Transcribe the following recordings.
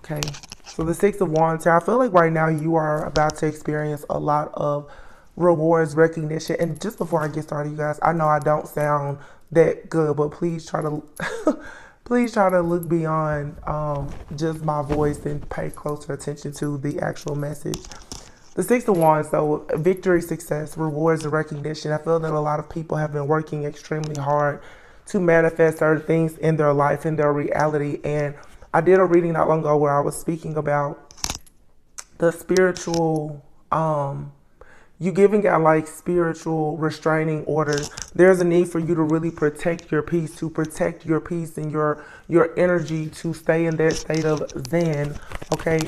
Okay. So the Six of Wands here, I feel like right now you are about to experience a lot of rewards, recognition. And just before I get started, you guys, I know I don't sound that good, but please try to please try to look beyond just my voice and pay closer attention to the actual message. The Six of Wands, though, victory, success, rewards, and recognition. I feel that a lot of people have been working extremely hard to manifest certain things in their life, in their reality. And I did a reading not long ago where I was speaking about the spiritual, you giving out like spiritual restraining orders. There's a need for you to really protect your peace, to protect your peace and your energy, to stay in that state of zen. Okay.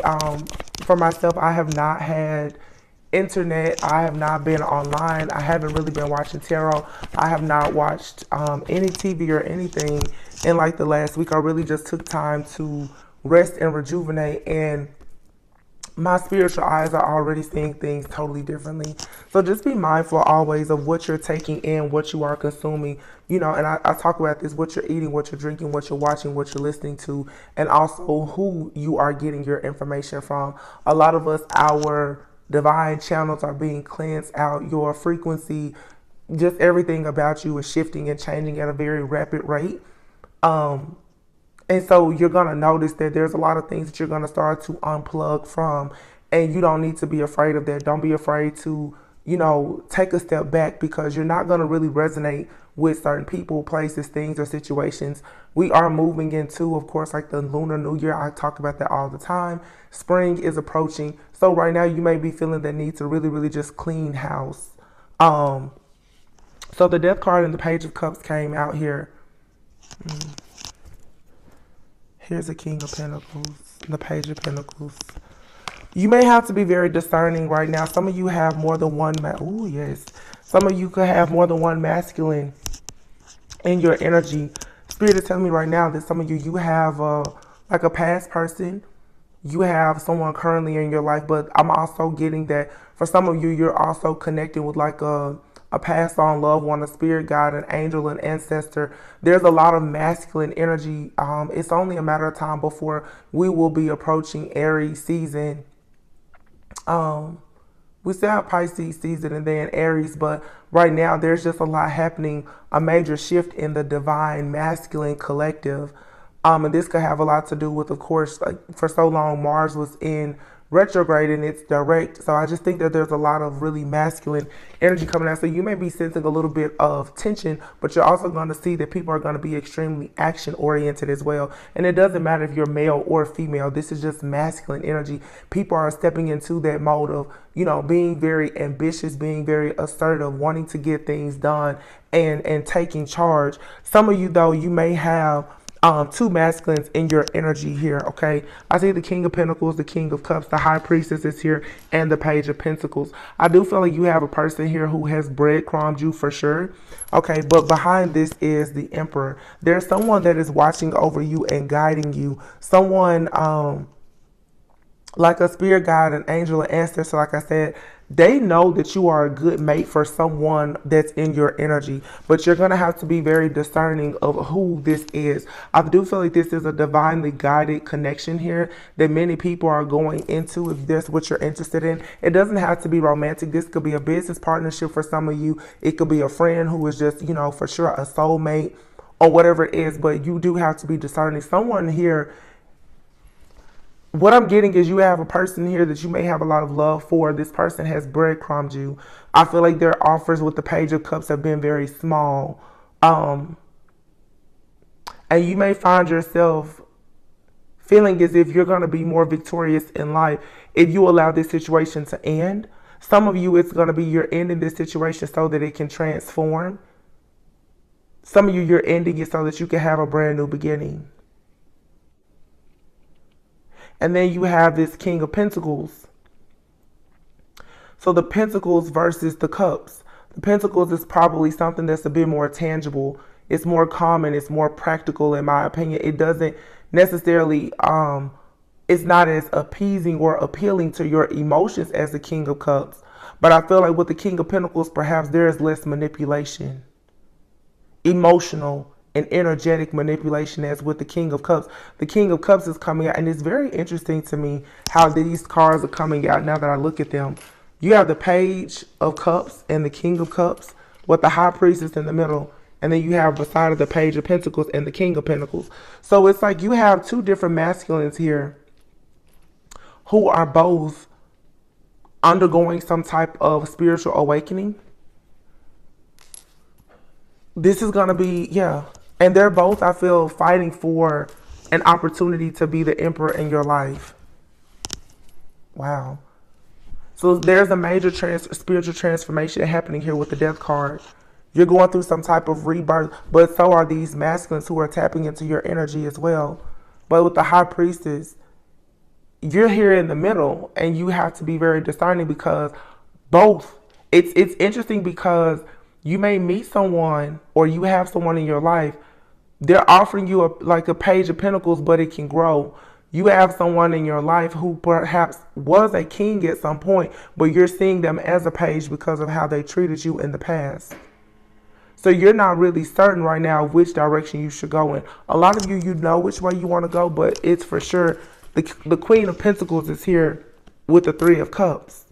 For myself, I have not had internet. I have not been online. I haven't really been watching tarot. I have not watched any TV or anything in like the last week. I really just took time to rest and rejuvenate, and my spiritual eyes are already seeing things totally differently. So just be mindful always of what you're taking in, what you are consuming, you know, and I talk about this, what you're eating, what you're drinking, what you're watching, what you're listening to, and also who you are getting your information from. A lot of us, our divine channels are being cleansed out. Your frequency, just everything about you is shifting and changing at a very rapid rate. And so you're going to notice that there's a lot of things that you're going to start to unplug from, and you don't need to be afraid of that. Don't be afraid to, you know, take a step back, because you're not going to really resonate with certain people, places, things, or situations. We are moving into, of course, like the Lunar New Year. I talk about that all the time. Spring is approaching. So right now you may be feeling the need to really, really just clean house. So the Death card and the Page of Cups came out here. Here's the King of Pentacles, the Page of Pentacles. You may have to be very discerning right now. Some of you have more than one, oh yes. Some of you could have more than one masculine in your energy. Spirit is telling me right now that some of you have like a past person. You have someone currently in your life, but I'm also getting that for some of you, you're also connecting with like a passed on loved one, a spirit guide, an angel, an ancestor. There's a lot of masculine energy. It's only a matter of time before we will be approaching Aries season. We still have Pisces season and then Aries, but right now there's just a lot happening, a major shift in the divine masculine collective. And this could have a lot to do with, of course, like for so long Mars was in retrograde and it's direct. So I just think that there's a lot of really masculine energy coming out. So you may be sensing a little bit of tension, but you're also going to see that people are going to be extremely action oriented as well. And it doesn't matter if you're male or female. This is just masculine energy. People are stepping into that mode of, you know, being very ambitious, being very assertive, wanting to get things done and taking charge. Some of you, though, you may have two masculines in your energy here, okay? I see the King of Pentacles, the King of Cups, the High Priestess is here, and the Page of Pentacles. I do feel like you have a person here who has breadcrumbed you for sure, okay? But behind this is the Emperor. There's someone that is watching over you and guiding you. Someone like a spirit guide, an angel, an ancestor, like I said. They know that you are a good mate for someone that's in your energy, but you're going to have to be very discerning of who this is. I do feel like this is a divinely guided connection here that many people are going into if that's what you're interested in. It doesn't have to be romantic. This could be a business partnership for some of you. It could be a friend who is just, you know, for sure a soulmate or whatever it is, but you do have to be discerning. Someone here, what I'm getting is you have a person here that you may have a lot of love for. This person has breadcrumbed you. I feel like their offers with the Page of Cups have been very small. And you may find yourself feeling as if you're going to be more victorious in life if you allow this situation to end. Some of you, it's going to be you're ending this situation so that it can transform. Some of you, you're ending it so that you can have a brand new beginning. And then you have this King of Pentacles. So the Pentacles versus the Cups. The Pentacles is probably something that's a bit more tangible. It's more common. It's more practical, in my opinion. It doesn't necessarily, it's not as appeasing or appealing to your emotions as the King of Cups. But I feel like with the King of Pentacles, perhaps there is less manipulation. Emotional and energetic manipulation as with the King of Cups. The King of Cups is coming out, and it's very interesting to me how these cards are coming out now that I look at them. You have the Page of Cups and the King of Cups with the High Priestess in the middle. And then you have beside of the Page of Pentacles and the King of Pentacles. So it's like you have two different masculines here who are both undergoing some type of spiritual awakening. This is going to be, yeah. And they're both, I feel, fighting for an opportunity to be the emperor in your life. Wow. So there's a major spiritual transformation happening here with the Death card. You're going through some type of rebirth, but so are these masculines who are tapping into your energy as well. But with the High Priestess, you're here in the middle, and you have to be very discerning because both. It's interesting because you may meet someone or you have someone in your life. They're offering you like a Page of Pentacles, but it can grow. You have someone in your life who perhaps was a king at some point, but you're seeing them as a page because of how they treated you in the past. So you're not really certain right now which direction you should go in. A lot of you know which way you want to go, but it's for sure the Queen of Pentacles is here with the Three of Cups.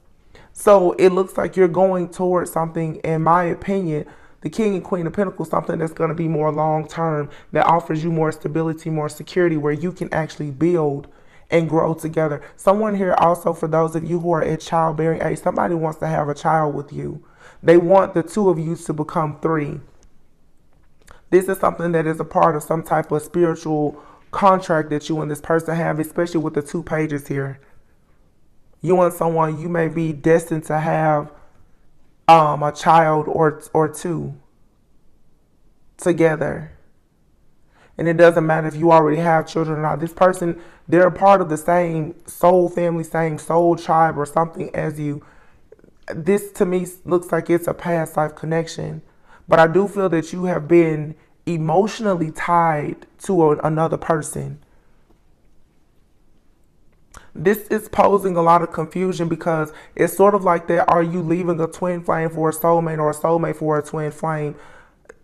So it looks like you're going towards something, in my opinion, the King and Queen of Pentacles, something that's going to be more long-term, that offers you more stability, more security, where you can actually build and grow together. Someone here also, for those of you who are at childbearing age, somebody wants to have a child with you. They want the two of you to become three. This is something that is a part of some type of spiritual contract that you and this person have, especially with the two pages here. You and someone, you may be destined to have a child or two together. And it doesn't matter if you already have children or not. This person, they're a part of the same soul family, same soul tribe or something as you. This to me looks like it's a past life connection. But I do feel that you have been emotionally tied to another person. This is posing a lot of confusion because it's sort of like that. Are you leaving a twin flame for a soulmate or a soulmate for a twin flame?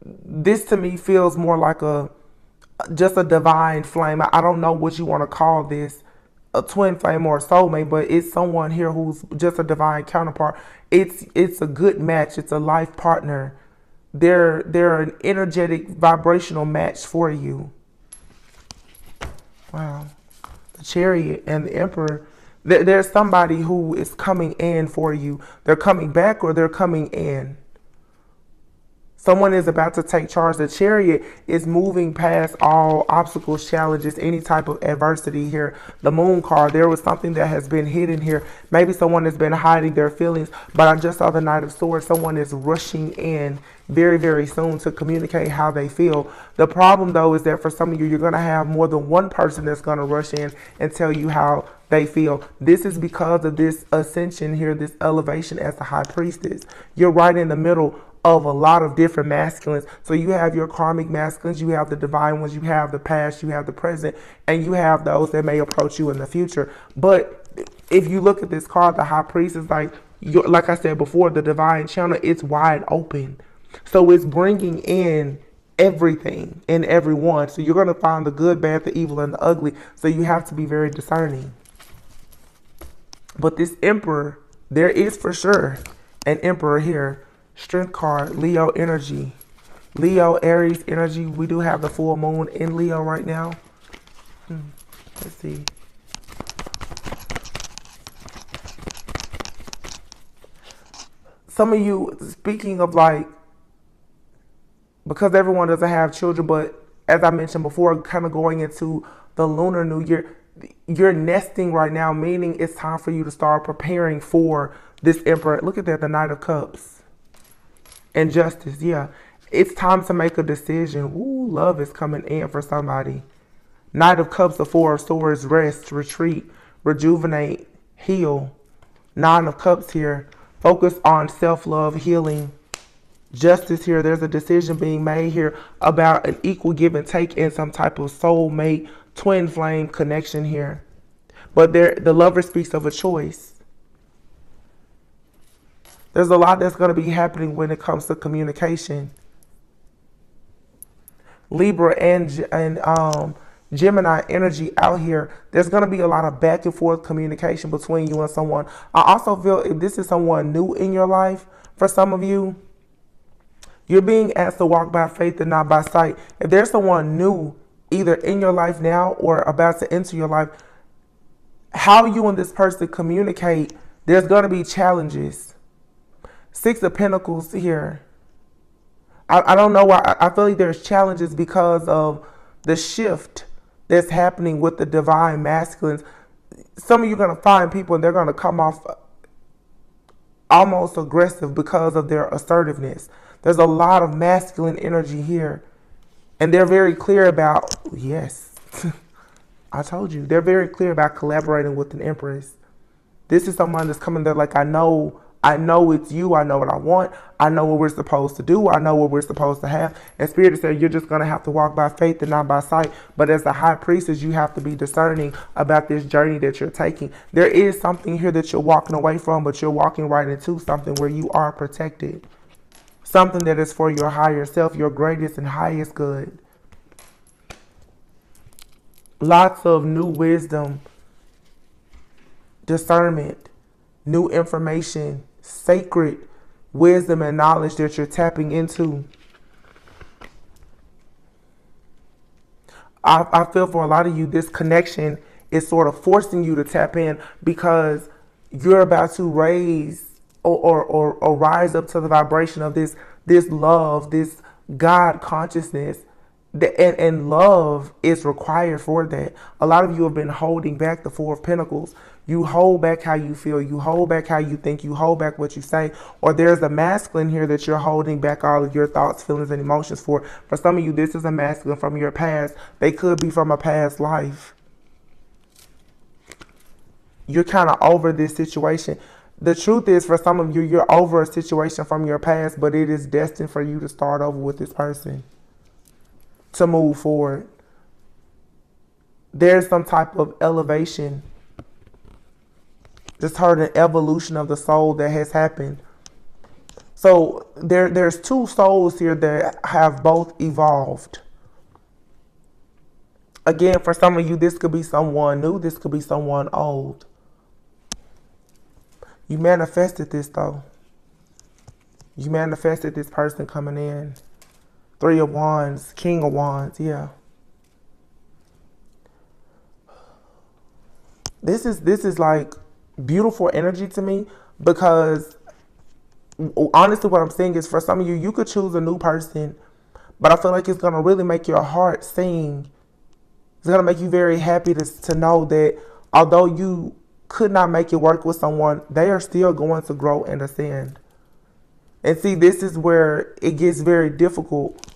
This to me feels more like just a divine flame. I don't know what you want to call this, a twin flame or a soulmate, but it's someone here who's just a divine counterpart. It's a good match. It's a life partner. They're an energetic, vibrational match for you. Wow. The Chariot and the Emperor. There's somebody who is coming in for you. They're coming back or they're coming in. Someone is about to take charge. The Chariot is moving past all obstacles, challenges, any type of adversity here. The Moon card, there was something that has been hidden here. Maybe someone has been hiding their feelings, but I just saw the Knight of Swords. Someone is rushing in very, very soon to communicate how they feel. The problem, though, is that for some of you, you're going to have more than one person that's going to rush in and tell you how they feel. This is because of this ascension here, this elevation as the High Priestess. You're right in the middle of a lot of different masculines. So you have your karmic masculines, you have the divine ones, you have the past, you have the present, and you have those that may approach you in the future. But if you look at this card, the High Priest is like I said before, the divine channel, it's wide open. So it's bringing in everything and everyone. So you're going to find the good, bad, the evil, and the ugly. So you have to be very discerning. But this Emperor, there is for sure an Emperor here. Strength card, Leo energy. Leo, Aries energy. We do have the full moon in Leo right now. Let's see. Some of you, speaking of because everyone doesn't have children, but as I mentioned before, kind of going into the lunar new year, you're nesting right now, meaning it's time for you to start preparing for this Emperor. Look at that, the Knight of Cups. And Justice, yeah. It's time to make a decision. Ooh, love is coming in for somebody. Knight of Cups, the Four of Swords, rest, retreat, rejuvenate, heal. Nine of Cups here. Focus on self-love, healing. Justice here. There's a decision being made here about an equal give and take in some type of soulmate, twin flame connection here. But the Lover speaks of a choice. There's a lot that's going to be happening when it comes to communication. Libra and Gemini energy out here, there's going to be a lot of back and forth communication between you and someone. I also feel if this is someone new in your life, for some of you, you're being asked to walk by faith and not by sight. If there's someone new, either in your life now or about to enter your life, how you and this person communicate, there's going to be challenges. Six of Pentacles here. I don't know why. I feel like there's challenges because of the shift that's happening with the divine masculines. Some of you are going to find people and they're going to come off almost aggressive because of their assertiveness. There's a lot of masculine energy here. And they're very clear about, yes, I told you, they're very clear about collaborating with an Empress. This is someone that's coming there like, I know it's you. I know what I want. I know what we're supposed to do. I know what we're supposed to have. And Spirit said, you're just going to have to walk by faith and not by sight. But as the High Priestess, you have to be discerning about this journey that you're taking. There is something here that you're walking away from, but you're walking right into something where you are protected. Something that is for your higher self, your greatest and highest good. Lots of new wisdom, discernment, new information, sacred wisdom and knowledge that you're tapping into. I feel for a lot of you, this connection is sort of forcing you to tap in because you're about to raise or rise up to the vibration of this love, this God consciousness. And love is required for that. A lot of you have been holding back the Four of Pentacles. You hold back how you feel. You hold back how you think. You hold back what you say. Or there's a masculine here that you're holding back all of your thoughts, feelings, and emotions for. For some of you, this is a masculine from your past. They could be from a past life. You're kind of over this situation. The truth is, for some of you, you're over a situation from your past, but it is destined for you to start over with this person. To move forward. There's some type of elevation. Just heard an evolution of the soul that has happened. So there's two souls here that have both evolved. Again, for some of you, this could be someone new. This could be someone old. You manifested this though. You manifested this person coming in. Three of Wands, King of Wands, yeah. This is like beautiful energy to me because honestly what I'm saying is for some of you, you could choose a new person, but I feel like it's going to really make your heart sing. It's going to make you very happy to know that although you could not make it work with someone, they are still going to grow and ascend. And see, this is where it gets very difficult,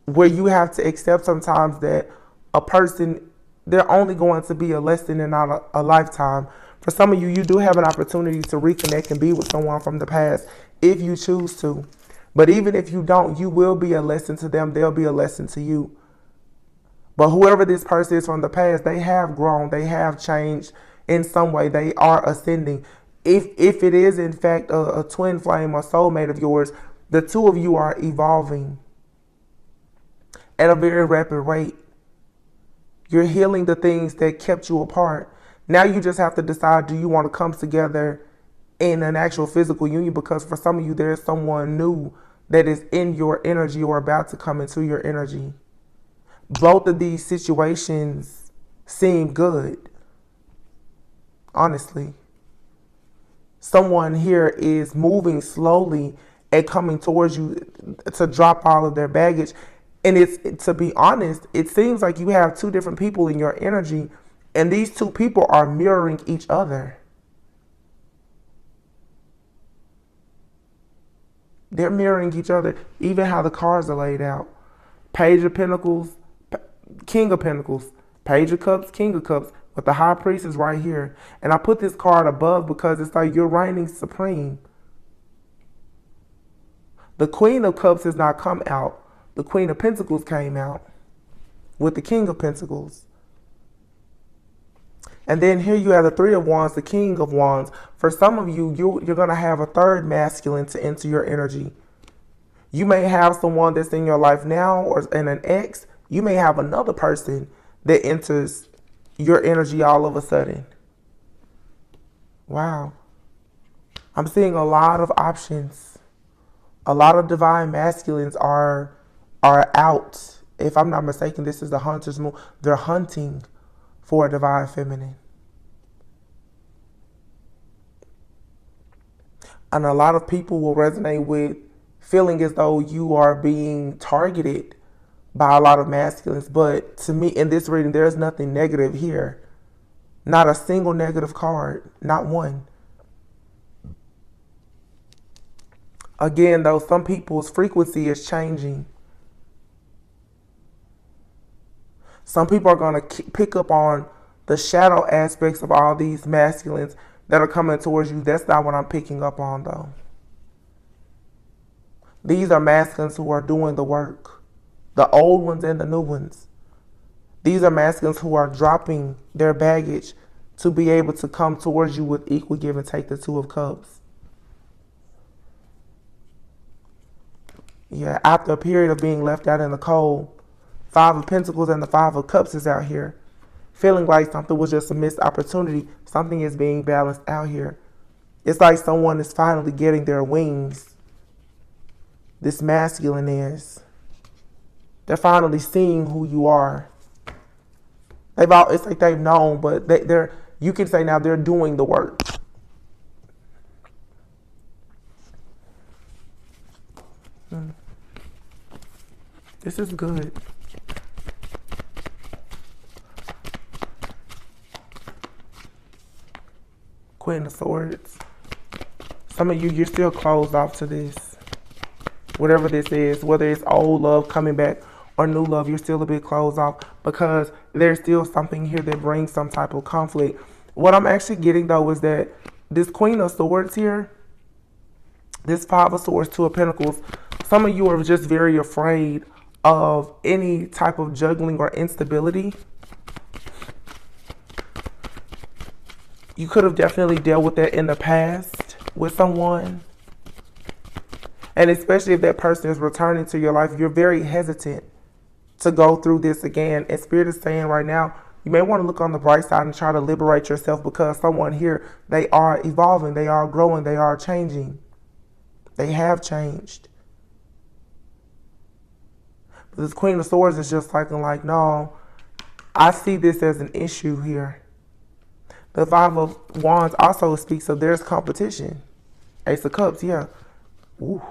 where you have to accept sometimes that a person, they're only going to be a lesson and not a lifetime. For some of you, you do have an opportunity to reconnect and be with someone from the past if you choose to. But even if you don't, you will be a lesson to them. They'll be a lesson to you. But whoever this person is from the past, they have grown. They have changed in some way. They are ascending. If it is, in fact, a twin flame or soulmate of yours, the two of you are evolving at a very rapid rate. You're healing the things that kept you apart. Now you just have to decide, do you want to come together in an actual physical union? Because for some of you, there's someone new that is in your energy or about to come into your energy. Both of these situations seem good, honestly. Someone here is moving slowly and coming towards you to drop all of their baggage. And to be honest, it seems like you have two different people in your energy, and these two people are mirroring each other. They're mirroring each other, even how the cards are laid out. Page of Pentacles, King of Pentacles, Page of Cups, King of Cups, but the High Priest is right here. And I put this card above because it's like you're reigning supreme. The Queen of Cups has not come out. The Queen of Pentacles came out with the King of Pentacles. And then here you have the Three of Wands, the King of Wands. For some of you, you're going to have a third masculine to enter your energy. You may have someone that's in your life now or in an ex. You may have another person that enters your energy all of a sudden. Wow. I'm seeing a lot of options. A lot of divine masculines are out. If I'm not mistaken, this is the hunter's moon. They're hunting for a divine feminine. And a lot of people will resonate with feeling as though you are being targeted by a lot of masculines. But to me, in this reading, there's nothing negative here. Not a single negative card. Not one. Again, though, some people's frequency is changing. Some people are going to pick up on the shadow aspects of all these masculines that are coming towards you. That's not what I'm picking up on, though. These are masculines who are doing the work. The old ones and the new ones. These are masculines who are dropping their baggage to be able to come towards you with equal give and take, the Two of Cups. Yeah, after a period of being left out in the cold, Five of Pentacles and the Five of Cups is out here. Feeling like something was just a missed opportunity. Something is being balanced out here. It's like someone is finally getting their wings. This masculine is. They're finally seeing who you are. It's like they've known, but they're, you can say now they're doing the work. This is good. Queen of Swords. Some of you, you're still closed off to this. Whatever this is, whether it's old love coming back or new love, you're still a bit closed off because there's still something here that brings some type of conflict. What I'm actually getting, though, is that this Queen of Swords here, this Five of Swords, Two of Pentacles, some of you are just very afraid of any type of juggling or instability. You could have definitely dealt with that in the past with someone. And especially if that person is returning to your life, you're very hesitant to go through this again. And Spirit is saying right now, you may want to look on the bright side and try to liberate yourself, because someone here, they are evolving, they are growing, they are changing. They have changed. But this Queen of Swords is just like, no, I see this as an issue here. The Five of Wands also speaks of there's competition. Ace of Cups, yeah. Ooh.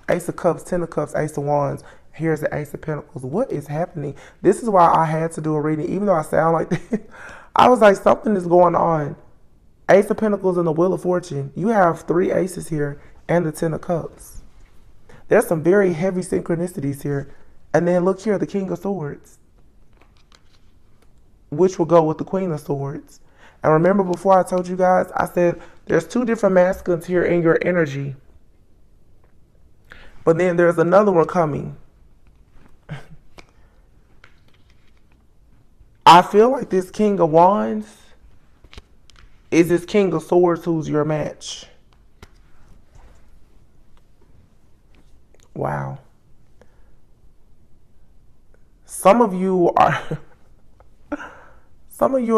Ace of Cups, Ten of Cups, Ace of Wands. Here's the Ace of Pentacles. What is happening? This is why I had to do a reading, even though I sound like this. I was like, something is going on. Ace of Pentacles and the Wheel of Fortune. You have three aces here and the Ten of Cups. There's some very heavy synchronicities here. And then look here, the King of Swords, which will go with the Queen of Swords. And remember, before I told you guys, I said there's two different masculines here in your energy. But then there's another one coming. I feel like this King of Wands is this King of Swords who's your match. Wow. Some of you are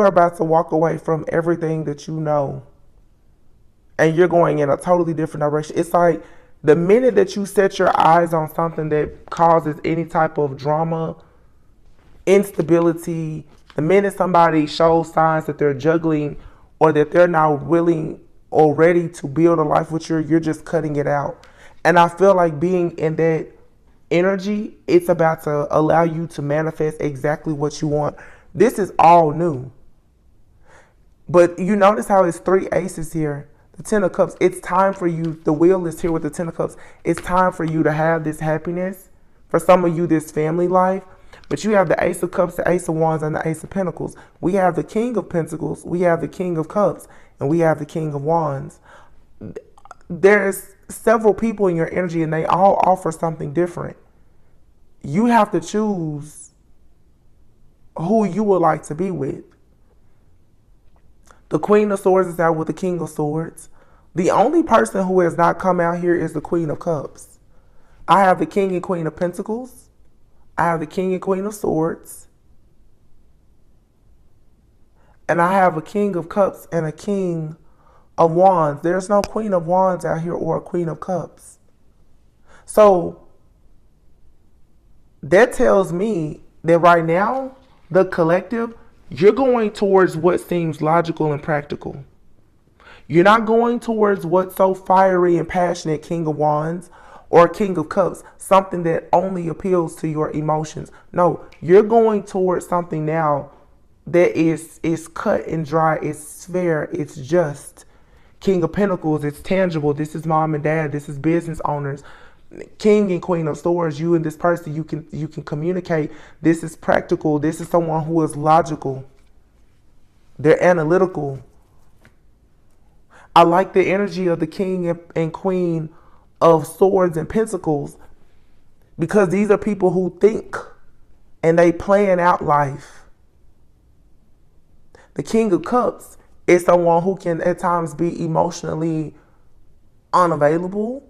about to walk away from everything that you know, and you're going in a totally different direction. It's like the minute that you set your eyes on something that causes any type of drama, instability, the minute somebody shows signs that they're juggling or that they're not willing or ready to build a life with you, you're just cutting it out. And I feel like being in that energy, it's about to allow you to manifest exactly what you want. This is all new. But you notice how it's three aces here. The Ten of Cups. It's time for you. The wheel is here with the Ten of Cups. It's time for you to have this happiness. For some of you, this family life. But you have the Ace of Cups, the Ace of Wands, and the Ace of Pentacles. We have the King of Pentacles. We have the King of Cups. And we have the King of Wands. There's several people in your energy, and they all offer something different. You have to choose who you would like to be with. The Queen of Swords is out with the King of Swords. The only person who has not come out here is the Queen of Cups. I have the King and Queen of Pentacles. I have the King and Queen of Swords. And I have a King of Cups and a King of Wands. There's no Queen of Wands out here or a Queen of Cups. So that tells me that right now, the collective, you're going towards what seems logical and practical. You're not going towards what's so fiery and passionate, King of Wands or King of Cups, something that only appeals to your emotions. No, you're going towards something now that is cut and dry, it's fair, it's just. King of Pentacles, it's tangible. This is mom and dad, this is business owners. King and Queen of Swords, you and this person, you can communicate. This is practical. This is someone who is logical. They're analytical. I like the energy of the King and Queen of Swords and Pentacles because these are people who think and they plan out life. The King of Cups is someone who can at times be emotionally unavailable,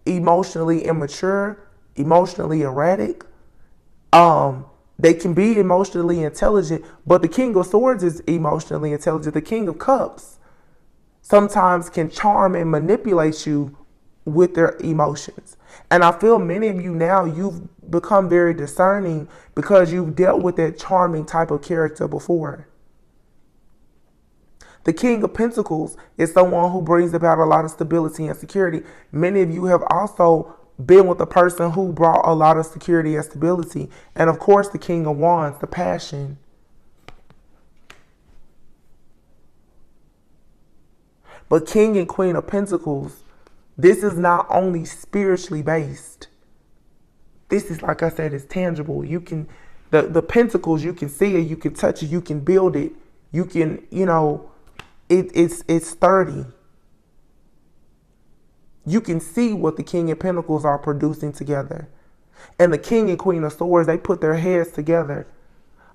emotionally immature, emotionally erratic. They can be emotionally intelligent, but the King of Swords is emotionally intelligent. The King of Cups sometimes can charm and manipulate you with their emotions. And I feel many of you now, you've become very discerning because you've dealt with that charming type of character before. The King of Pentacles is someone who brings about a lot of stability and security. Many of you have also been with a person who brought a lot of security and stability. And of course, the King of Wands, the passion. But King and Queen of Pentacles, this is not only spiritually based. This is, like I said, it's tangible. You can, the pentacles, you can see it, you can touch it, you can build it. You can, it's sturdy. You can see what the King and Pentacles are producing together. And the King and Queen of Swords, they put their heads together.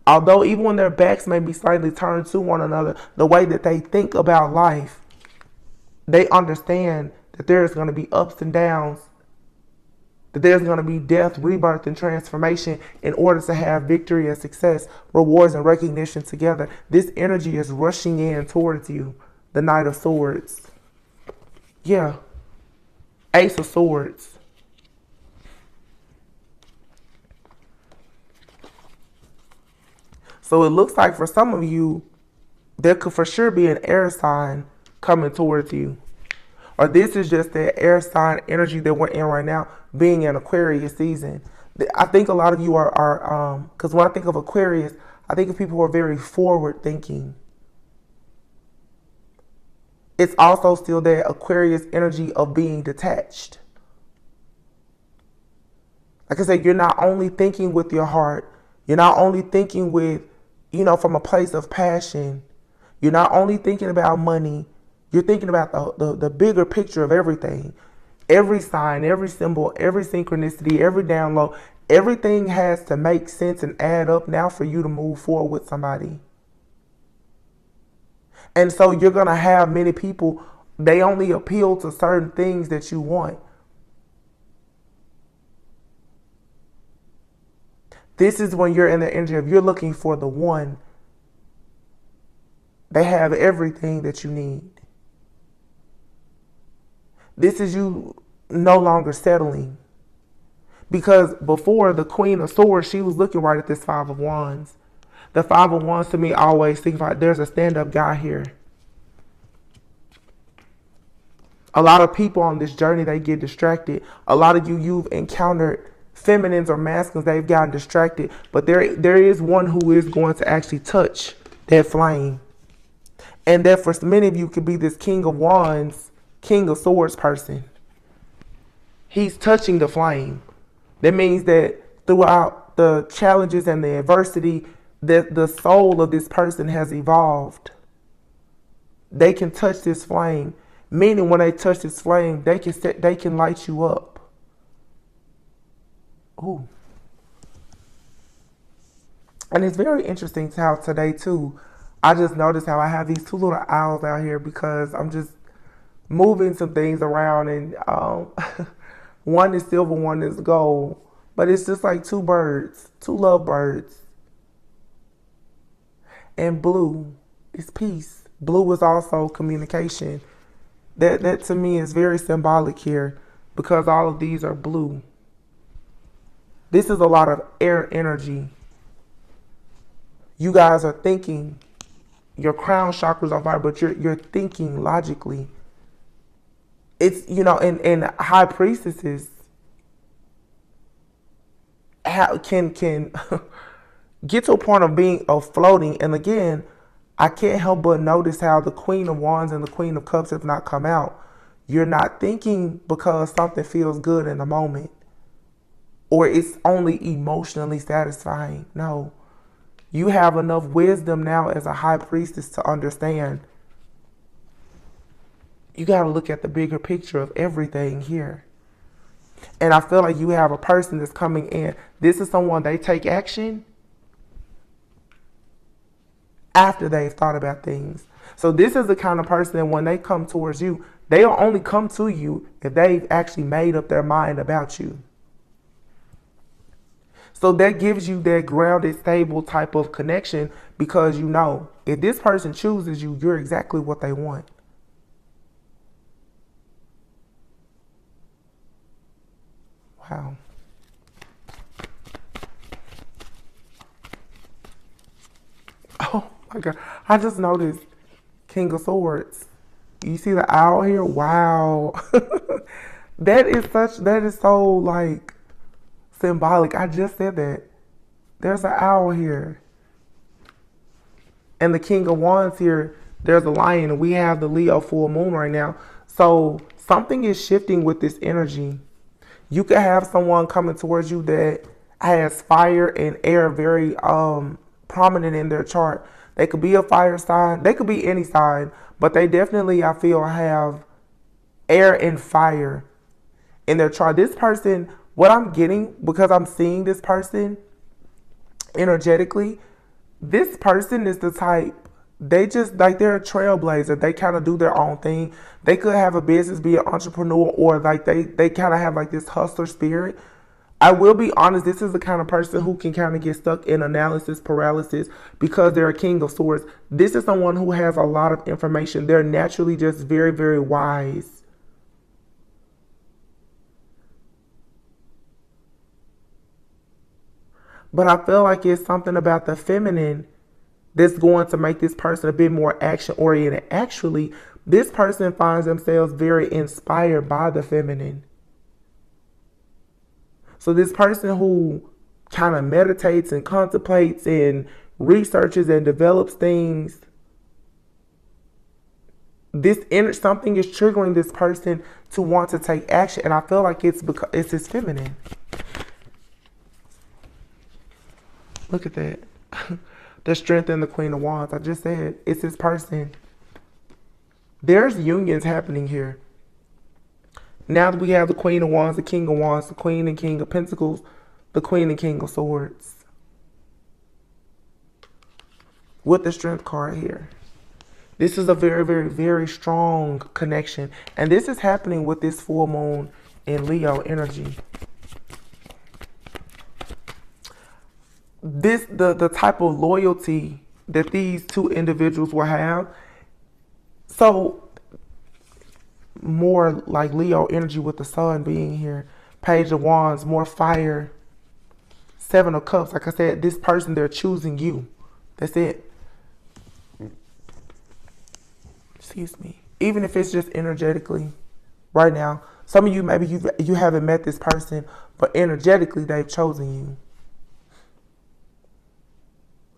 Although even when their backs may be slightly turned to one another, the way that they think about life, they understand that there's going to be ups and downs, that there's going to be death, rebirth, and transformation in order to have victory and success, rewards and recognition together. This energy is rushing in towards you. The Knight of Swords. Yeah. Ace of Swords. So it looks like for some of you, there could for sure be an air sign coming towards you. Or this is just the air sign energy that we're in right now, being in Aquarius season. I think a lot of you are because when I think of Aquarius, I think of people who are very forward thinking. It's also still that Aquarius energy of being detached. Like I said, you're not only thinking with your heart, you're not only thinking with, from a place of passion. You're not only thinking about money, you're thinking about the bigger picture of everything. Every sign, every symbol, every synchronicity, every download, everything has to make sense and add up now for you to move forward with somebody. And so you're going to have many people, they only appeal to certain things that you want. This is when you're in the energy of you're looking for the one. They have everything that you need. This is you no longer settling. Because before, the Queen of Swords, she was looking right at this Five of Wands. The Five of Wands to me always signifies there's a stand-up guy here. A lot of people on this journey, they get distracted. A lot of you've encountered feminines or masculines, they've gotten distracted. But there is one who is going to actually touch that flame. And that for many of you could be this King of Wands, King of Swords person. He's touching the flame. That means that throughout the challenges and the adversity, that the soul of this person has evolved. They can touch this flame. Meaning when they touch this flame, they can light you up. Ooh. And it's very interesting how today too, I just noticed how I have these two little owls out here because I'm just moving some things around and One is silver, one is gold. But it's just like two birds, two love birds. And blue is peace. Blue is also communication. That to me is very symbolic here because all of these are blue. This is a lot of air energy. You guys are thinking, your crown chakra's on fire, but you're thinking logically. It's, you know, and high priestesses can get to a point of floating. And again, I can't help but notice how the Queen of Wands and the Queen of Cups have not come out. You're not thinking because something feels good in the moment, or it's only emotionally satisfying. No, you have enough wisdom now as a high priestess to understand. You got to look at the bigger picture of everything here. And I feel like you have a person that's coming in. This is someone, they take action after they've thought about things. So this is the kind of person that when they come towards you, they'll only come to you if they've actually made up their mind about you. So that gives you that grounded, stable type of connection because you know if this person chooses you, you're exactly what they want. Wow. Oh my God. I just noticed King of Swords. You see the owl here? Wow. That is so like symbolic. I just said that. There's an owl here. And the King of Wands here, there's a lion. And we have the Leo full moon right now. So something is shifting with this energy. You could have someone coming towards you that has fire and air very prominent in their chart. They could be a fire sign. They could be any sign. But they definitely, I feel, have air and fire in their chart. This person, what I'm getting, because I'm seeing this person energetically, this person is the type, they just, like, they're a trailblazer. They kind of do their own thing. They could have a business, be an entrepreneur, or like they kind of have like this hustler spirit. I will be honest, this is the kind of person who can kind of get stuck in analysis paralysis because they're a King of Swords. This is someone who has a lot of information. They're naturally just very, very wise. But I feel like it's something about the feminine that's going to make this person a bit more action oriented. Actually, this person finds themselves very inspired by the feminine. So this person who kind of meditates and contemplates and researches and develops things, this inner something is triggering this person to want to take action. And I feel like it's because it's his feminine. Look at that. The strength in the Queen of Wands. I just said it's this person. There's unions happening here. Now that we have the Queen of Wands, the King of Wands, the Queen and King of Pentacles, the Queen and King of Swords. With the Strength card here. This is a very, very, very strong connection. And this is happening with this full moon in Leo energy. The type of loyalty that these two individuals will have. So more like Leo energy with the sun being here. Page of Wands, more fire. Seven of Cups. Like I said, this person, they're choosing you. That's it. Excuse me. Even if it's just energetically right now. Some of you, maybe you haven't met this person, but energetically they've chosen you.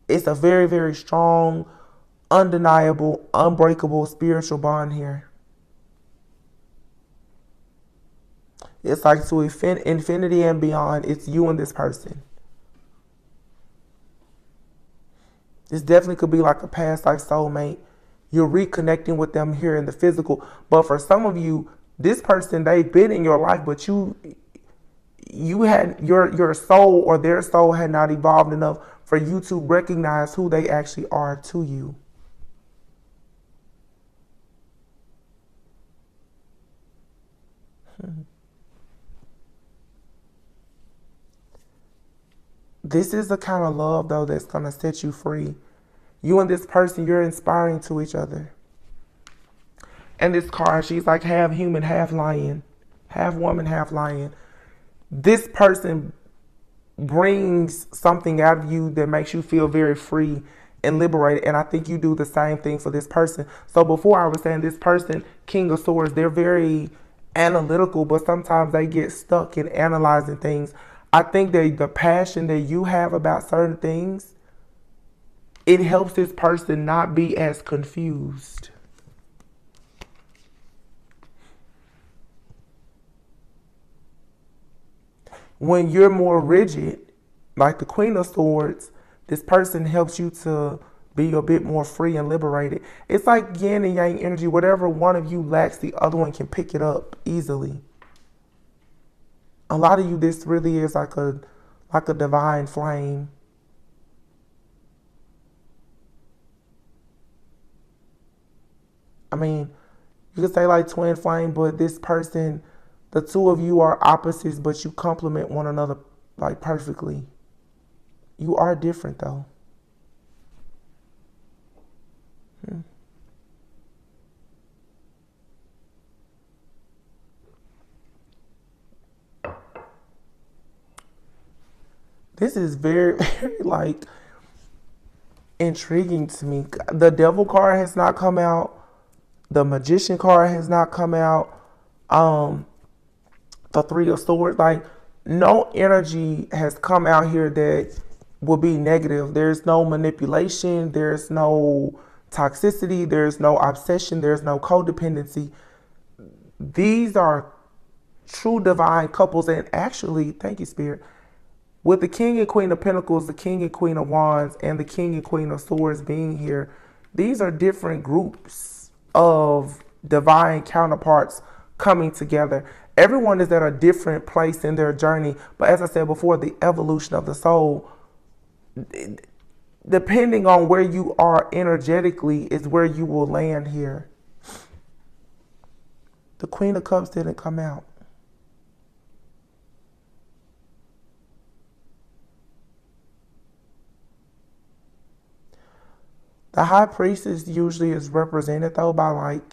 It's a very, very strong, undeniable, unbreakable spiritual bond here. It's like to infinity and beyond. It's you and this person. This definitely could be like a past life soulmate. You're reconnecting with them here in the physical. But for some of you, this person, they've been in your life, but you had your soul or their soul had not evolved enough for you to recognize who they actually are to you. This is the kind of love, though, that's going to set you free. You and this person, you're inspiring to each other. And this card, she's like half human, half lion, half woman, half lion. This person brings something out of you that makes you feel very free and liberated. And I think you do the same thing for this person. So before I was saying this person, King of Swords, they're very analytical, but sometimes they get stuck in analyzing things. I think that the passion that you have about certain things, it helps this person not be as confused. When you're more rigid, like the Queen of Swords, this person helps you to be a bit more free and liberated. It's like yin and yang energy. Whatever one of you lacks, the other one can pick it up easily. A lot of you, this really is like a divine flame. I mean, you could say like twin flame, but this person, the two of you are opposites, but you complement one another like perfectly. You are different though. This is very, very like intriguing to me. The Devil card has not come out. The Magician card has not come out. The Three of Swords, like no energy has come out here that will be negative. There's no manipulation. There's no toxicity. There's no obsession. There's no codependency. These are true divine couples. And actually, thank you, Spirit. With the King and Queen of Pentacles, the King and Queen of Wands, and the King and Queen of Swords being here, these are different groups of divine counterparts coming together. Everyone is at a different place in their journey. But as I said before, the evolution of the soul, depending on where you are energetically, is where you will land here. The Queen of Cups didn't come out. The High Priestess usually is represented though by like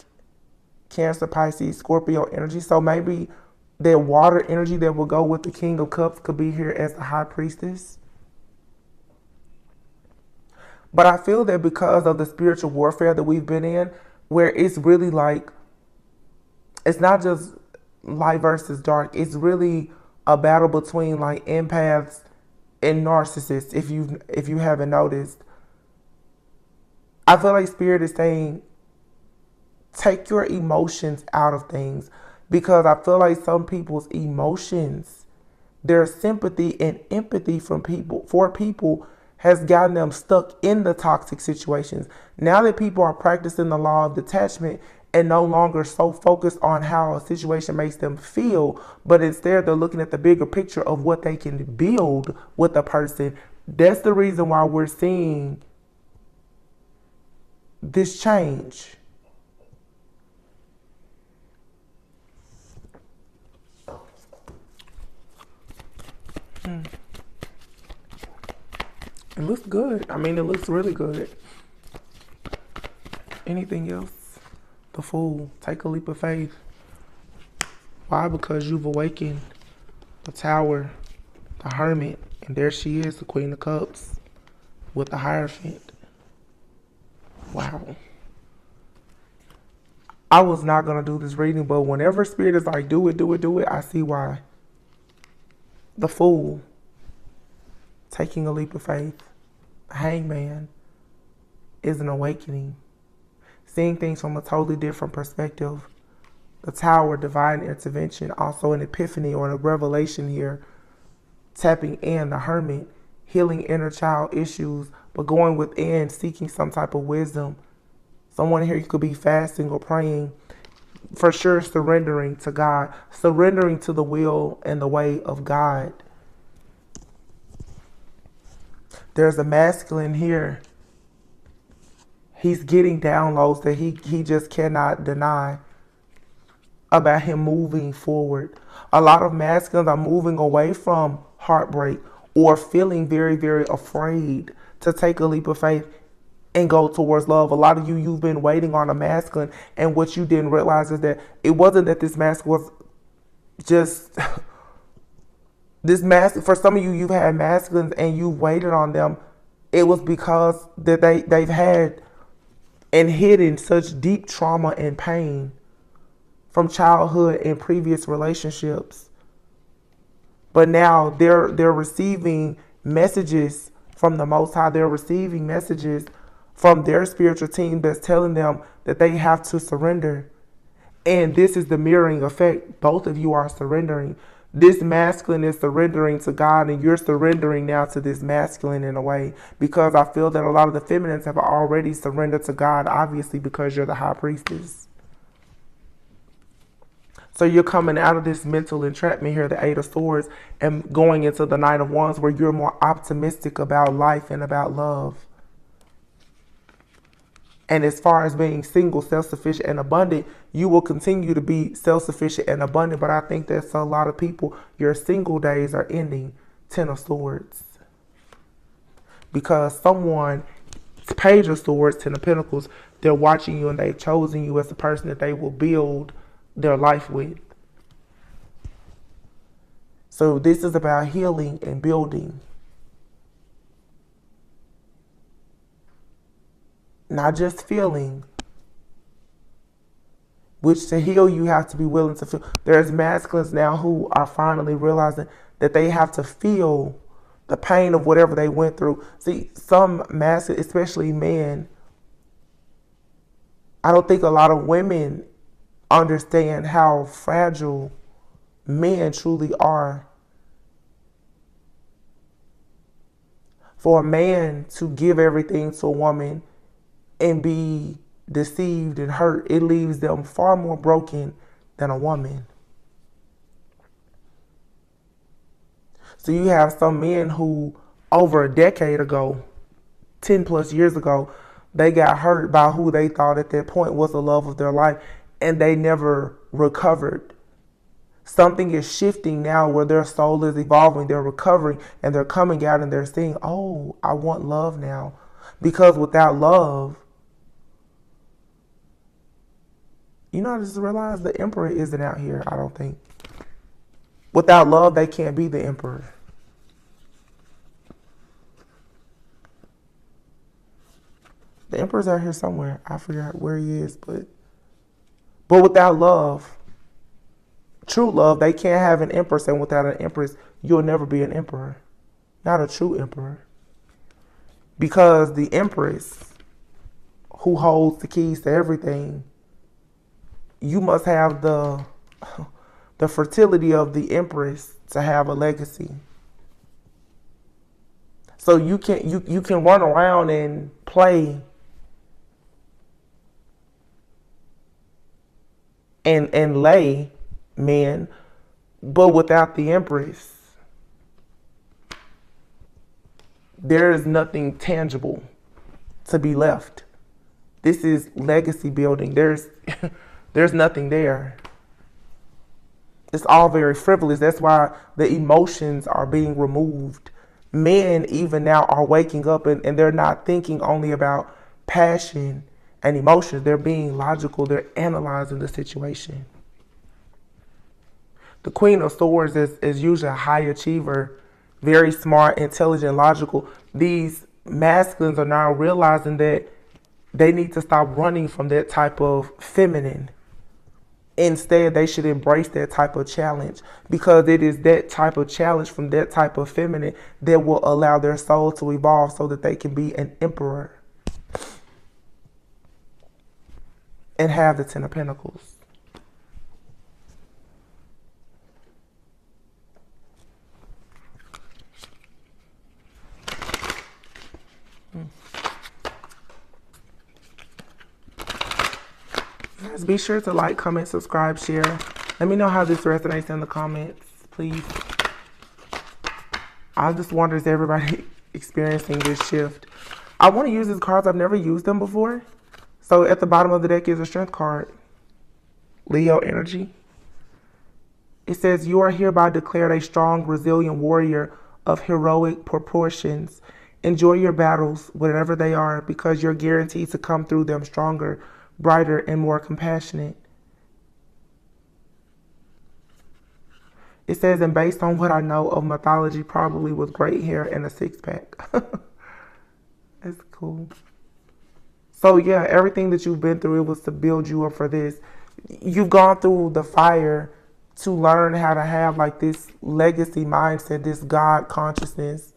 Cancer, Pisces, Scorpio energy. So maybe that water energy that will go with the King of Cups could be here as the High Priestess. But I feel that because of the spiritual warfare that we've been in, where it's really like, it's not just light versus dark. It's really a battle between like empaths and narcissists, if you haven't noticed. I feel like Spirit is saying, take your emotions out of things, because I feel like some people's emotions, their sympathy and empathy for people has gotten them stuck in the toxic situations. Now that people are practicing the law of detachment and no longer so focused on how a situation makes them feel, but instead they're looking at the bigger picture of what they can build with a person. That's the reason why we're seeing this change. It looks good. I mean, it looks really good. Anything else? The Fool. Take a leap of faith. Why? Because you've awakened. The Tower. The Hermit. And there she is, the Queen of Cups. With the Hierophant. Wow. I was not going to do this reading, but whenever Spirit is like, do it, do it, do it, I see why. The Fool. Taking a leap of faith. Hangman is an awakening. Seeing things from a totally different perspective. The Tower, divine intervention, also an epiphany or a revelation here. Tapping in. The Hermit, healing inner child issues, but going within, seeking some type of wisdom. Someone here, you could be fasting or praying. For sure, surrendering to God. Surrendering to the will and the way of God. There's a masculine here. He's getting downloads that he just cannot deny about him moving forward. A lot of masculines are moving away from heartbreak or feeling very, very afraid to take a leap of faith and go towards love. A lot of you, you've been waiting on a masculine, and what you didn't realize is that it wasn't that this masculine was just this mask. For some of you, you've had masculines and you waited on them. It was because that they've had and hidden such deep trauma and pain from childhood and previous relationships. But now they're receiving messages from the Most High. They're receiving messages from their spiritual team that's telling them that they have to surrender. And this is the mirroring effect. Both of you are surrendering. This masculine is surrendering to God, and you're surrendering now to this masculine in a way, because I feel that a lot of the feminines have already surrendered to God, obviously, because you're the high priestess. So you're coming out of this mental entrapment here, the Eight of Swords, and going into the Knight of Wands, where you're more optimistic about life and about love. And as far as being single, self-sufficient, and abundant, you will continue to be self-sufficient and abundant. But I think that's a lot of people, your single days are ending. Ten of Swords. Because someone, Page of Swords, Ten of Pentacles, they're watching you and they've chosen you as the person that they will build their life with. So this is about healing and building. Not just feeling, which to heal you have to be willing to feel. There's masculines now who are finally realizing that they have to feel the pain of whatever they went through. See, some masculines, especially men, I don't think a lot of women understand how fragile men truly are. For a man to give everything to a woman and be deceived and hurt, it leaves them far more broken than a woman. So you have some men who over a decade ago, 10 plus years ago, they got hurt by who they thought at that point was the love of their life, and they never recovered. Something is shifting now where their soul is evolving, they're recovering, and they're coming out and they're saying, oh, I want love now. Because without love, you know, I just realized the emperor isn't out here, I don't think. Without love, they can't be the emperor. The emperor's out here somewhere. I forgot where he is, but without love, true love, they can't have an empress, and without an empress, you'll never be an emperor. Not a true emperor. Because the empress, who holds the keys to everything, you must have the fertility of the empress to have a legacy. So you can run around and play and lay men, but without the empress, there is nothing tangible to be left. This is legacy building. There's nothing there. It's all very frivolous. That's why the emotions are being removed. Men even now are waking up and they're not thinking only about passion and emotions. They're being logical. They're analyzing the situation. The Queen of Swords is usually a high achiever, very smart, intelligent, logical. These masculines are now realizing that they need to stop running from that type of feminine. Instead, they should embrace that type of challenge, because it is that type of challenge from that type of feminine that will allow their soul to evolve so that they can be an emperor and have the Ten of Pentacles. Guys, be sure to like, comment, subscribe, share. Let me know how this resonates in the comments, please. I just wonder, is everybody experiencing this shift? I want to use these cards. I've never used them before. So at the bottom of the deck is a strength card. Leo energy. It says, you are hereby declared a strong, resilient warrior of heroic proportions. Enjoy your battles, whatever they are, because you're guaranteed to come through them stronger, brighter, and more compassionate. It says, and based on what I know of mythology, probably with great hair and a six-pack. That's cool. So yeah, everything that you've been through, it was to build you up for this. You've gone through the fire to learn how to have like this legacy mindset, this God consciousness.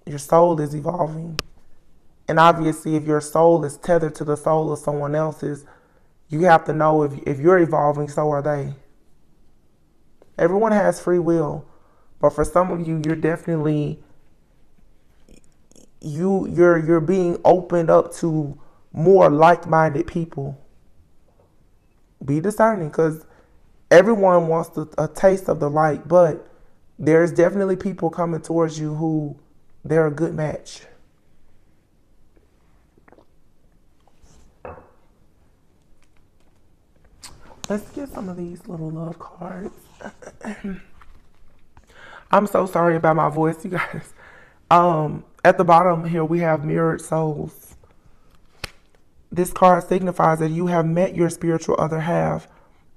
Your soul is evolving. And obviously, if your soul is tethered to the soul of someone else's, you have to know if you're evolving, so are they. Everyone has free will. But for some of you, you're definitely, you're being opened up to more like-minded people. Be discerning, because everyone wants a taste of the light, but there's definitely people coming towards you who they're a good match. Let's get some of these little love cards. I'm so sorry about my voice, you guys. At the bottom here, we have mirrored souls. This card signifies that you have met your spiritual other half.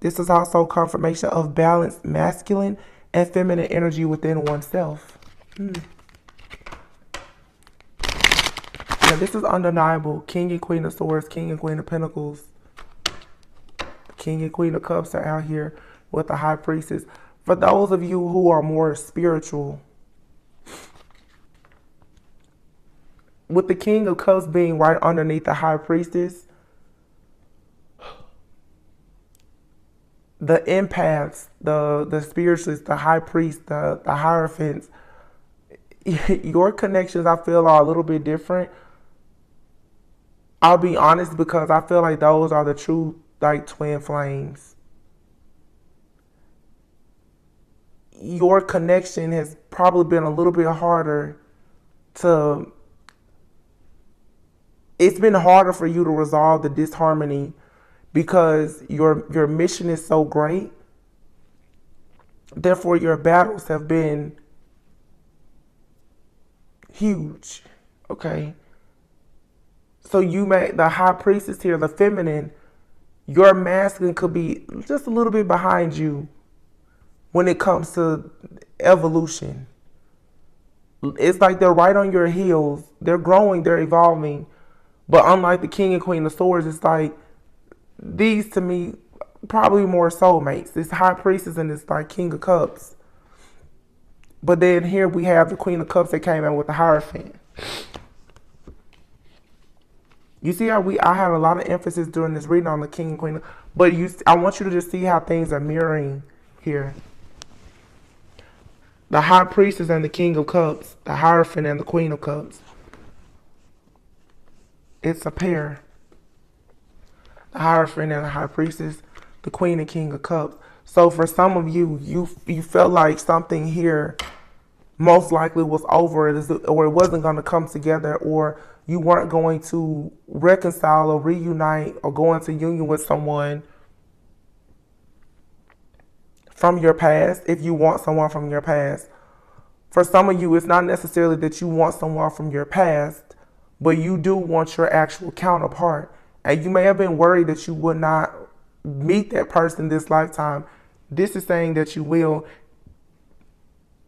This is also confirmation of balanced masculine and feminine energy within oneself. Yeah, this is undeniable. King and Queen of Swords, King and Queen of Pentacles. King and Queen of Cups are out here with the High Priestess. For those of you who are more spiritual, with the King of Cups being right underneath the High Priestess, the empaths, the spiritualists, the High Priest, the Hierophants, your connections, I feel, are a little bit different. I'll be honest, because I feel like those are the true, like, twin flames. Your connection has probably been a little bit harder to, it's been harder for you to resolve the disharmony because your mission is so great. Therefore, your battles have been huge. Okay. So you may, the High Priestess here, the feminine, your masculine could be just a little bit behind you when it comes to evolution. It's like they're right on your heels. They're growing, they're evolving. But unlike the King and Queen of Swords, it's like, these to me, probably more soulmates. This High Priestess and this like King of Cups. But then here we have the Queen of Cups that came out with the Hierophant. You see how I had a lot of emphasis during this reading on the King and Queen. But I want you to just see how things are mirroring here. The High Priestess and the King of Cups. The Hierophant and the Queen of Cups. It's a pair. The Hierophant and the High Priestess. The Queen and King of Cups. So for some of you, you felt like something here most likely was over, or it wasn't going to come together, or you weren't going to reconcile or reunite or go into union with someone from your past, if you want someone from your past. For some of you, it's not necessarily that you want someone from your past, but you do want your actual counterpart. And you may have been worried that you would not meet that person this lifetime. This is saying that you will.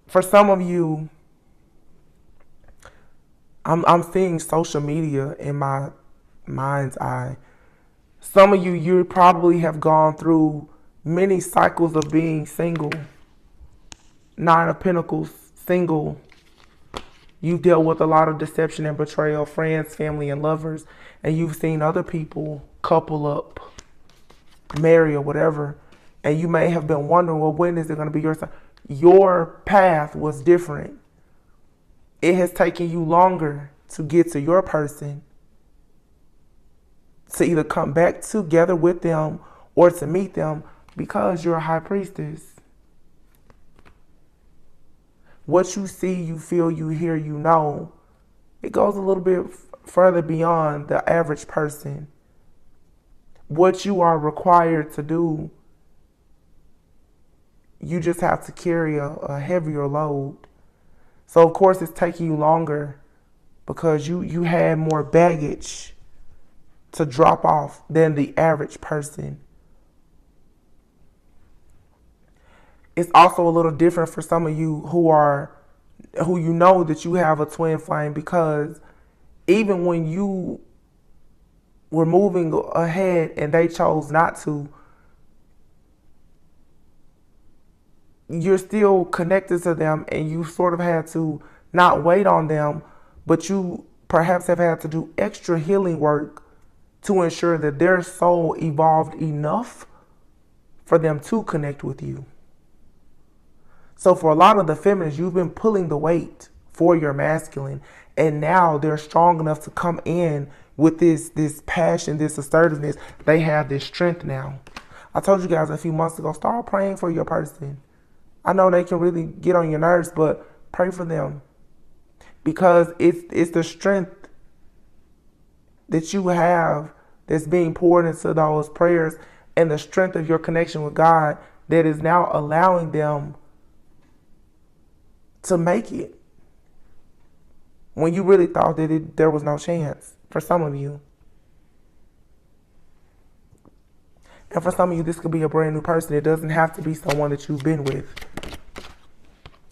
For some of you, I'm seeing social media in my mind's eye. Some of you probably have gone through many cycles of being single. Nine of Pentacles, single. You've dealt with a lot of deception and betrayal, friends, family, and lovers. And you've seen other people couple up, marry, or whatever. And you may have been wondering, well, when is it going to be your time? Your path was different. It has taken you longer to get to your person, to either come back together with them or to meet them, because you're a High Priestess. What you see, you feel, you hear, you know, it goes a little bit further beyond the average person. What you are required to do, you just have to carry a heavier load. So of course it's taking you longer because you had more baggage to drop off than the average person. It's also a little different for some of you who you know that you have a twin flame, because even when you were moving ahead and they chose not to, you're still connected to them, and you sort of had to not wait on them, but you perhaps have had to do extra healing work to ensure that their soul evolved enough for them to connect with you. So for a lot of the feminists, you've been pulling the weight for your masculine, and now they're strong enough to come in with this passion, this assertiveness. They have this strength now. I told you guys a few months ago, start praying for your person. I know they can really get on your nerves, but pray for them, because it's the strength that you have that's being poured into those prayers, and the strength of your connection with God that is now allowing them to make it when you really thought that there was no chance for some of you. And for some of you, this could be a brand new person. It doesn't have to be someone that you've been with.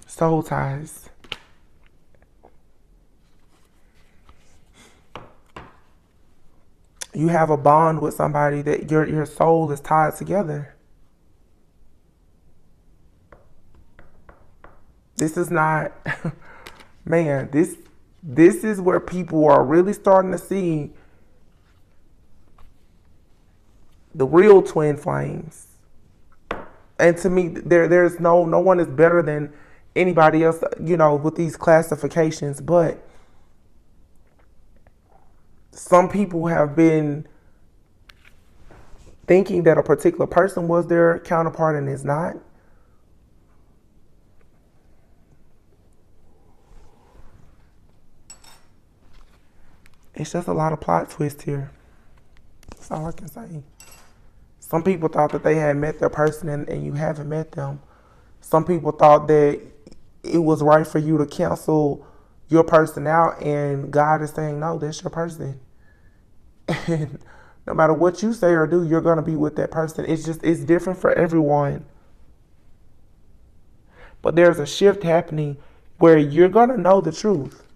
Soul ties. You have a bond with somebody that your soul is tied together. This is not, man, this is where people are really starting to see the real twin flames. And to me, there's no one is better than anybody else, with these classifications. But some people have been thinking that a particular person was their counterpart, and is not. It's just a lot of plot twists here. That's all I can say. Some people thought that they had met their person, and you haven't met them. Some people thought that it was right for you to cancel your person out, and God is saying, no, that's your person. And no matter what you say or do, you're going to be with that person. It's different for everyone. But there's a shift happening where you're going to know the truth.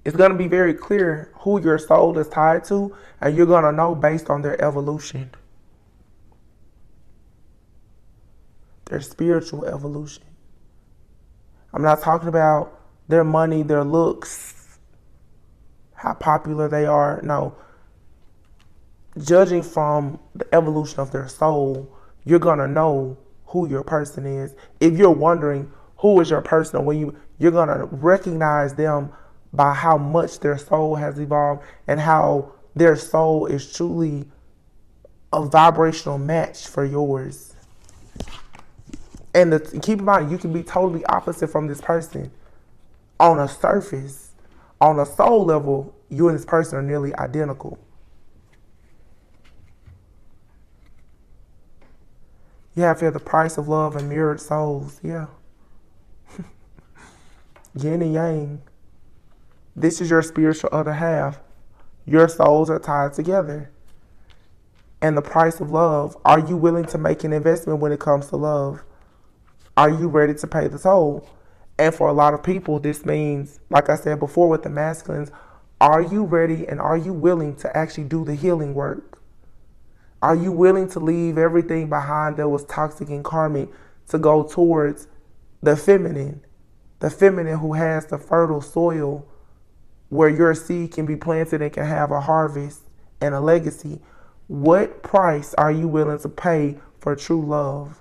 It's going to be very clear who your soul is tied to, and you're going to know based on their evolution. Their spiritual evolution. I'm not talking about their money, their looks, how popular they are. No. Judging from the evolution of their soul, you're going to know who your person is. If you're wondering who is your person, you're going to recognize them by how much their soul has evolved, and how their soul is truly a vibrational match for yours. And keep in mind, you can be totally opposite from this person. On a surface, on a soul level, you and this person are nearly identical. You have here the price of love and mirrored souls. Yeah. Yin and yang. This is your spiritual other half. Your souls are tied together. And the price of love. Are you willing to make an investment when it comes to love? Are you ready to pay the toll? And for a lot of people, this means, like I said before with the masculines, are you ready and are you willing to actually do the healing work? Are you willing to leave everything behind that was toxic and karmic to go towards the feminine who has the fertile soil where your seed can be planted and can have a harvest and a legacy? What price are you willing to pay for true love?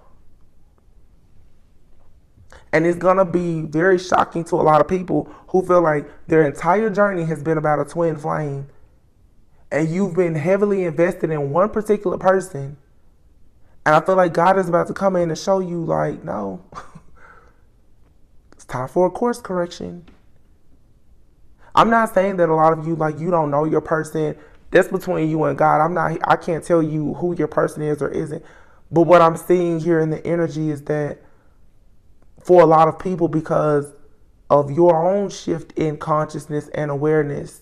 And it's going to be very shocking to a lot of people who feel like their entire journey has been about a twin flame. And you've been heavily invested in one particular person. And I feel like God is about to come in and show you, like, no. It's time for a course correction. I'm not saying that a lot of you, like, you don't know your person. That's between you and God. I can't tell you who your person is or isn't. But what I'm seeing here in the energy is that for a lot of people, because of your own shift in consciousness and awareness,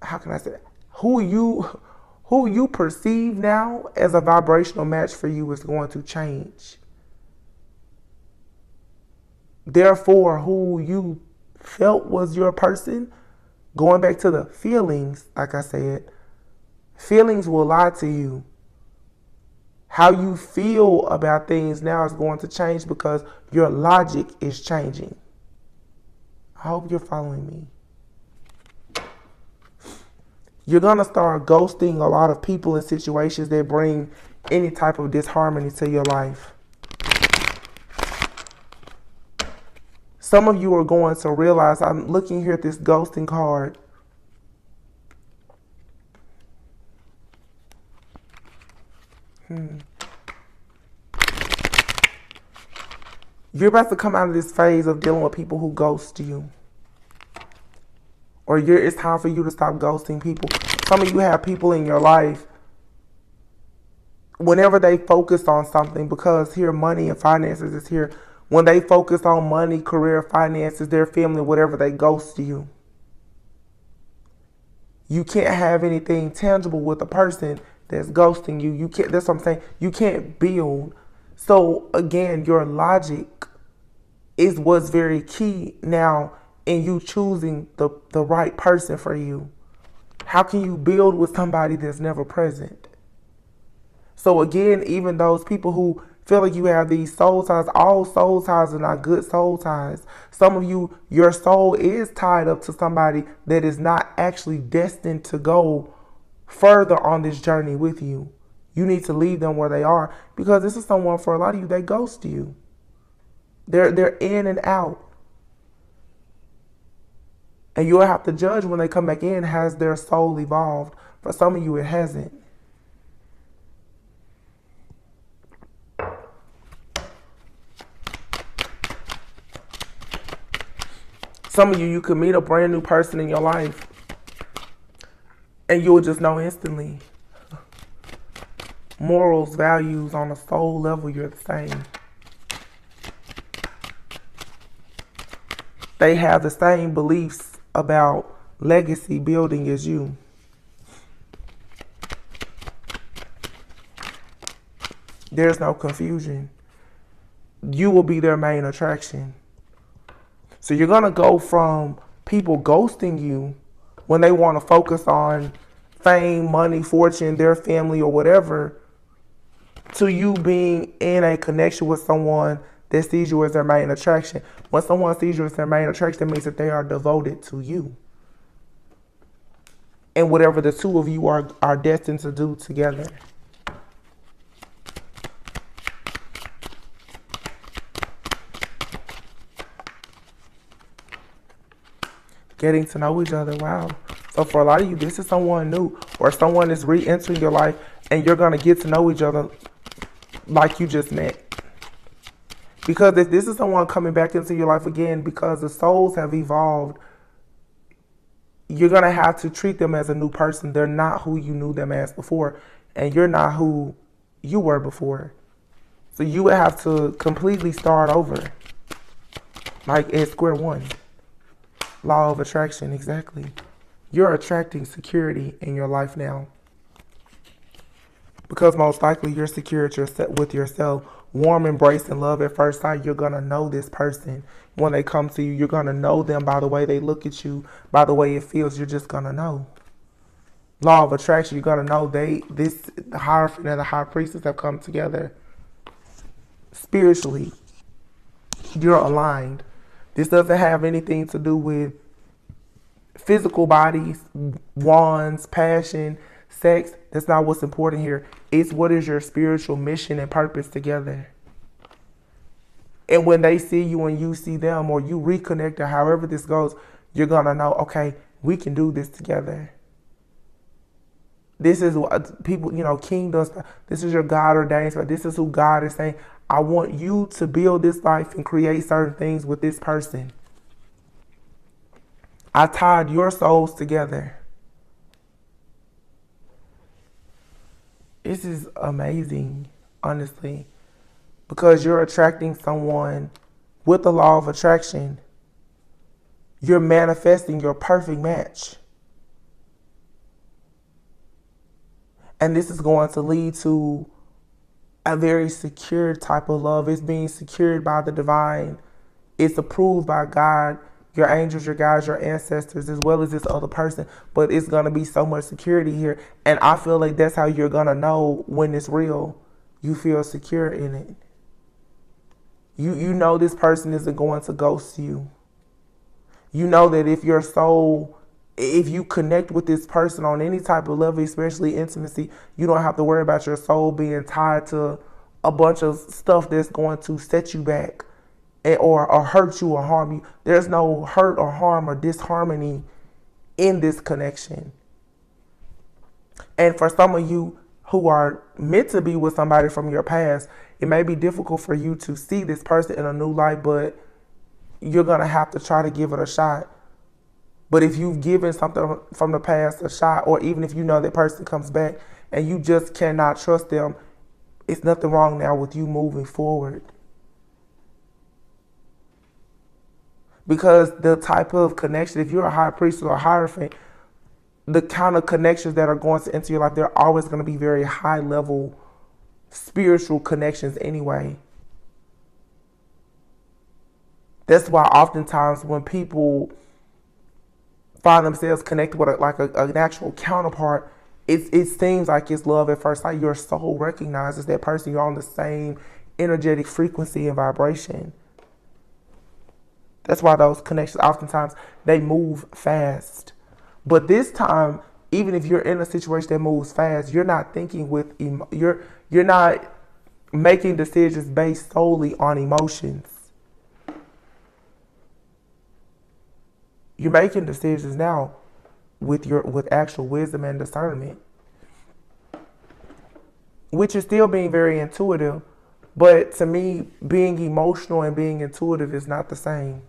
how can I say that? Who you perceive now as a vibrational match for you is going to change. Therefore, who you felt was your person, going back to the feelings, like I said, feelings will lie to you. How you feel about things now is going to change because your logic is changing. I hope you're following me. You're going to start ghosting a lot of people in situations that bring any type of disharmony to your life. Some of you are going to realize, I'm looking here at this ghosting card. You're about to come out of this phase of dealing with people who ghost you. Or it's time for you to stop ghosting people. Some of you have people in your life, whenever they focus on something, because here money and finances is here. When they focus on money, career, finances, their family, whatever, they ghost you. You can't have anything tangible with a person that's ghosting you. You can't. That's what I'm saying. You can't build. So again, your logic is what's very key now in you choosing the right person for you. How can you build with somebody that's never present? So again, even those people who feel like you have these soul ties, all soul ties are not good soul ties. Some of you, your soul is tied up to somebody that is not actually destined to go further on this journey with you. You need to leave them where they are, because this is someone, for a lot of you, they ghost you. They're in and out. And you'll have to judge when they come back in, has their soul evolved? For some of you, it hasn't. Some of you, you could meet a brand new person in your life and you'll just know instantly. Morals, values, on a soul level, you're the same. They have the same beliefs about legacy building as you. There's no confusion. You will be their main attraction. So you're going to go from people ghosting you when they want to focus on fame, money, fortune, their family, or whatever, to you being in a connection with someone that sees you as their main attraction. When someone sees you as their main attraction, that means that they are devoted to you. And whatever the two of you are destined to do together. Getting to know each other. Wow. So for a lot of you, this is someone new, or someone is re-entering your life, and you're going to get to know each other like you just met. Because if this is someone coming back into your life again, because the souls have evolved, you're going to have to treat them as a new person. They're not who you knew them as before, and you're not who you were before. So you would have to completely start over, like at square one. Law of attraction, exactly. You're attracting security in your life now. Because most likely you're secure with yourself. Warm embrace and love at first sight. You're going to know this person. When they come to you, you're going to know them by the way they look at you, by the way it feels. You're just going to know. Law of attraction, you're going to know the Hierophant and the High Priestess have come together. Spiritually, you're aligned. This doesn't have anything to do with physical bodies, wands, passion, sex. That's not what's important here. It's what is your spiritual mission and purpose together. And when they see you and you see them, or you reconnect, or however this goes, you're going to know, okay, we can do this together. This is what people, kingdoms, this is your God ordained. This is who God is saying, I want you to build this life and create certain things with this person. I tied your souls together. This is amazing, honestly, because you're attracting someone with the law of attraction. You're manifesting your perfect match. And this is going to lead to a very secure type of love. It's being secured by the divine. It's approved by God, your angels, your guides, your ancestors, as well as this other person. But it's going to be so much security here. And I feel like that's how you're going to know when it's real. You feel secure in it. You know this person isn't going to ghost you. You know that if you connect with this person on any type of level, especially intimacy, you don't have to worry about your soul being tied to a bunch of stuff that's going to set you back or hurt you or harm you. There's no hurt or harm or disharmony in this connection. And for some of you who are meant to be with somebody from your past, it may be difficult for you to see this person in a new light, but you're going to have to try to give it a shot. But if you've given something from the past a shot, or even if you know that person comes back and you just cannot trust them, it's nothing wrong now with you moving forward. Because the type of connection, if you're a high priest or a hierophant, the kind of connections that are going to enter your life, they're always going to be very high level spiritual connections anyway. That's why oftentimes when people find themselves connected with an actual counterpart, it seems like it's love at first sight. Your soul recognizes that person. You're on the same energetic frequency and vibration. That's why those connections oftentimes they move fast. But this time, even if you're in a situation that moves fast, you're not thinking with you're not making decisions based solely on emotions. You're making decisions now with actual wisdom and discernment, which is still being very intuitive. But to me, being emotional and being intuitive is not the same.